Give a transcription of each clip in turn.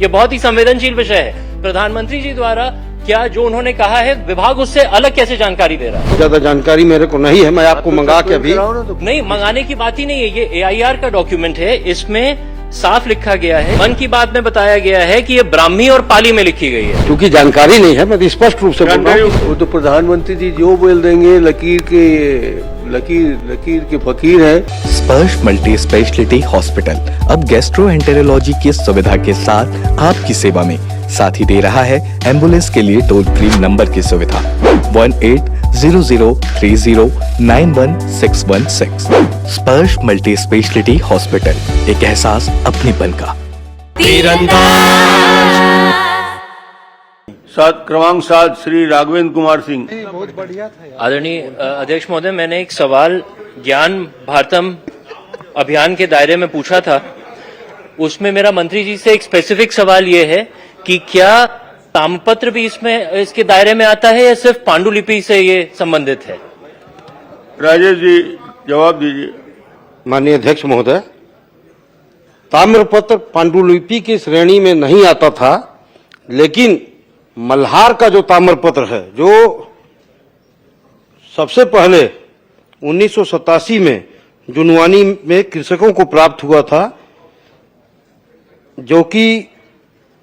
ये बहुत ही संवेदनशील विषय है। प्रधानमंत्री जी द्वारा क्या जो उन्होंने कहा है, विभाग उससे अलग कैसे जानकारी दे रहा है? ज्यादा जानकारी मेरे को नहीं है, मैं आपको मंगा के अभी नहीं, मंगाने की बात ही नहीं है। ये AIR का डॉक्यूमेंट है, इसमें साफ लिखा गया है, मन की बात में बताया गया है कि ये ब्राह्मी और पाली में लिखी गई है। क्योंकि जानकारी नहीं है, मैं तो स्पष्ट रूप से बोल रहा हूँ। वो तो प्रधानमंत्री जी जो बोल देंगे, लकीर के फकीर है। स्पर्श मल्टी स्पेशलिटी हॉस्पिटल अब गैस्ट्रोएंटेरोलॉजी की सुविधा के साथ आपकी सेवा में, साथ ही दे रहा है एम्बुलेंस के लिए टोल फ्री नंबर की सुविधा 180030911616। स्पर्श मल्टी स्पेशलिटी हॉस्पिटल, एक एहसास अपनेपन का। क्रमांक 7 श्री राघवेंद्र कुमार सिंह। आदरणीय अध्यक्ष महोदय, मैंने एक सवाल ज्ञान भारतम अभियान के दायरे में पूछा था। उसमें मेरा मंत्री जी से एक स्पेसिफिक सवाल ये है कि क्या ताम्रपत्र भी इसके दायरे में आता है या सिर्फ पांडुलिपि से ये संबंधित है? राजेश जी जवाब दीजिए। माननीय अध्यक्ष महोदय, ताम्रपत्र पांडुलिपि की श्रेणी में नहीं आता था, लेकिन मल्हार का जो ताम्रपत्र है, जो सबसे पहले 1987 में जुनवानी में कृषकों को प्राप्त हुआ था, जो कि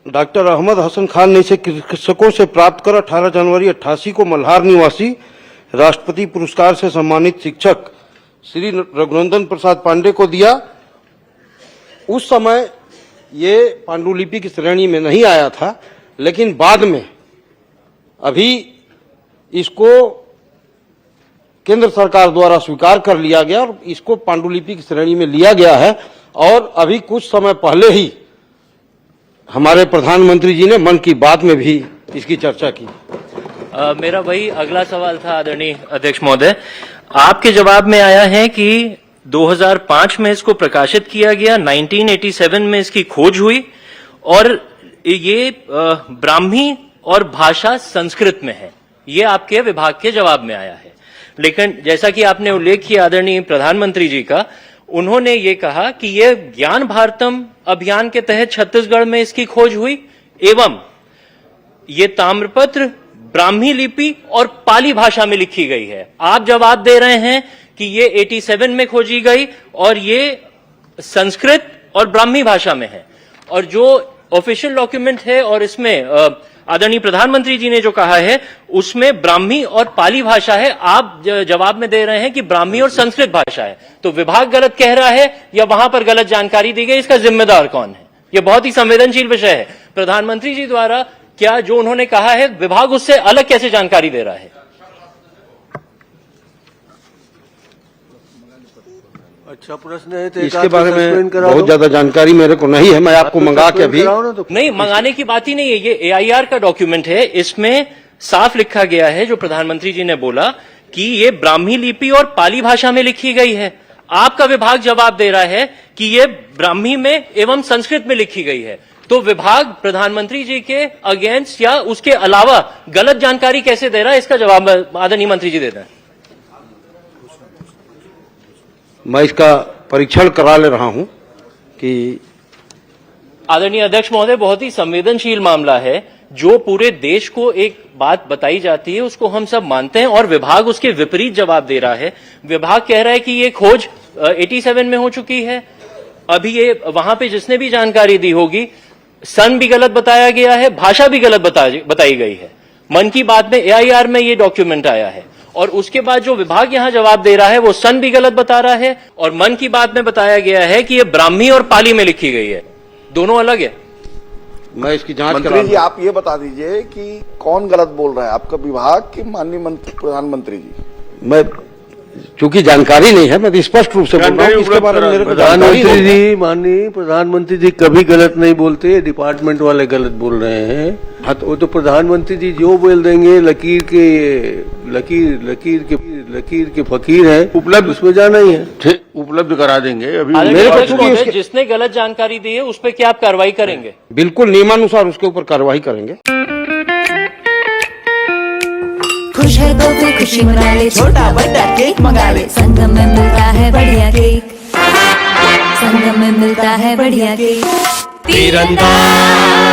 डॉक्टर अहमद हसन खान ने इसे कृषकों से प्राप्त कर 18 जनवरी 88 को मल्हार निवासी राष्ट्रपति पुरस्कार से सम्मानित शिक्षक श्री रघुनंदन प्रसाद पांडे को दिया। उस समय ये पांडुलिपि की श्रेणी में नहीं आया था, लेकिन बाद में अभी इसको केंद्र सरकार द्वारा स्वीकार कर लिया गया और इसको पांडुलिपि की श्रेणी में लिया गया है। और अभी कुछ समय पहले ही हमारे प्रधानमंत्री जी ने मन की बात में भी इसकी चर्चा की। मेरा वही अगला सवाल था आदरणीय अध्यक्ष महोदय। आपके जवाब में आया है कि 2005 में इसको प्रकाशित किया गया, 1987 में इसकी खोज हुई और ये ब्राह्मी और भाषा संस्कृत में है। ये आपके विभाग के जवाब में आया है। लेकिन जैसा कि आपने उल्लेख किया आदरणीय प्रधानमंत्री जी का, उन्होंने ये कहा कि ये ज्ञान भारतम अभियान के तहत छत्तीसगढ़ में इसकी खोज हुई एवं ये ताम्रपत्र ब्राह्मी लिपि और पाली भाषा में लिखी गई है। आप जवाब दे रहे हैं कि ये 87 में खोजी गई और ये संस्कृत और ब्राह्मी भाषा में है। और जो ऑफिशियल डॉक्यूमेंट है और इसमें आदरणीय प्रधानमंत्री जी ने जो कहा है उसमें ब्राह्मी और पाली भाषा है। आप जवाब में दे रहे हैं कि ब्राह्मी और संस्कृत भाषा है। तो विभाग गलत कह रहा है या वहां पर गलत जानकारी दी गई? इसका जिम्मेदार कौन है? यह बहुत ही संवेदनशील विषय है। प्रधानमंत्री जी द्वारा क्या जो उन्होंने कहा है, विभाग उससे अलग कैसे जानकारी दे रहा है? अच्छा प्रश्न है, तो इसके बारे में बहुत ज्यादा जानकारी मेरे को नहीं है, मैं आपको मंगा के अभी नहीं, मंगाने की बात ही नहीं है। ये AIR का डॉक्यूमेंट है, इसमें साफ लिखा गया है जो प्रधानमंत्री जी ने बोला कि ये ब्राह्मी लिपि और पाली भाषा में लिखी गई है। आपका विभाग जवाब दे रहा है कि ये ब्राह्मी में एवं संस्कृत में लिखी गई है। तो विभाग प्रधानमंत्री जी के अगेंस्ट या उसके अलावा गलत जानकारी कैसे दे रहा है? इसका जवाब आदरणीय मंत्री जी देते हैं। मैं इसका परीक्षण करा ले रहा हूं कि आदरणीय अध्यक्ष महोदय, बहुत ही संवेदनशील मामला है। जो पूरे देश को एक बात बताई जाती है उसको हम सब मानते हैं और विभाग उसके विपरीत जवाब दे रहा है। विभाग कह रहा है कि ये खोज 87 में हो चुकी है। अभी ये वहां पे जिसने भी जानकारी दी होगी, सन भी गलत बताया गया है, भाषा भी गलत बताई गई है। मन की बात में AIR में ये डॉक्यूमेंट आया है और उसके बाद जो विभाग यहां जवाब दे रहा है वो सन भी गलत बता रहा है और मन की बात में बताया गया है कि ये ब्राह्मी और पाली में लिखी गई है। दोनों अलग है। मैं इसकी जांच मंत्री जी आप ये बता दीजिए कि कौन गलत बोल रहा है, आपका विभाग कि माननीय प्रधानमंत्री जी? मैं चूंकि जानकारी नहीं है, मैं तो स्पष्ट रूप से बोल रहा हूं। इसके बारे में मेरे को प्रधानमंत्री जी, माननीय प्रधानमंत्री जी कभी गलत नहीं बोलते, डिपार्टमेंट वाले गलत बोल रहे हैं। हाँ, तो वो तो प्रधानमंत्री जी जो बोल देंगे, लकीर के फकीर है, उपलब्ध उसमें जाना ही है, उपलब्ध करा देंगे। अभी मेरे जिसने गलत जानकारी दी है उस पर क्या आप कार्रवाई करेंगे? बिल्कुल नियमानुसार उसके ऊपर कार्रवाई करेंगे। खुश है तो फिर खुशी मना ले, छोटा बड़ा केक मंगा ले, संगम में मिलता है बढ़िया केक, संगम में मिलता है बढ़िया केक। तीरंदाज।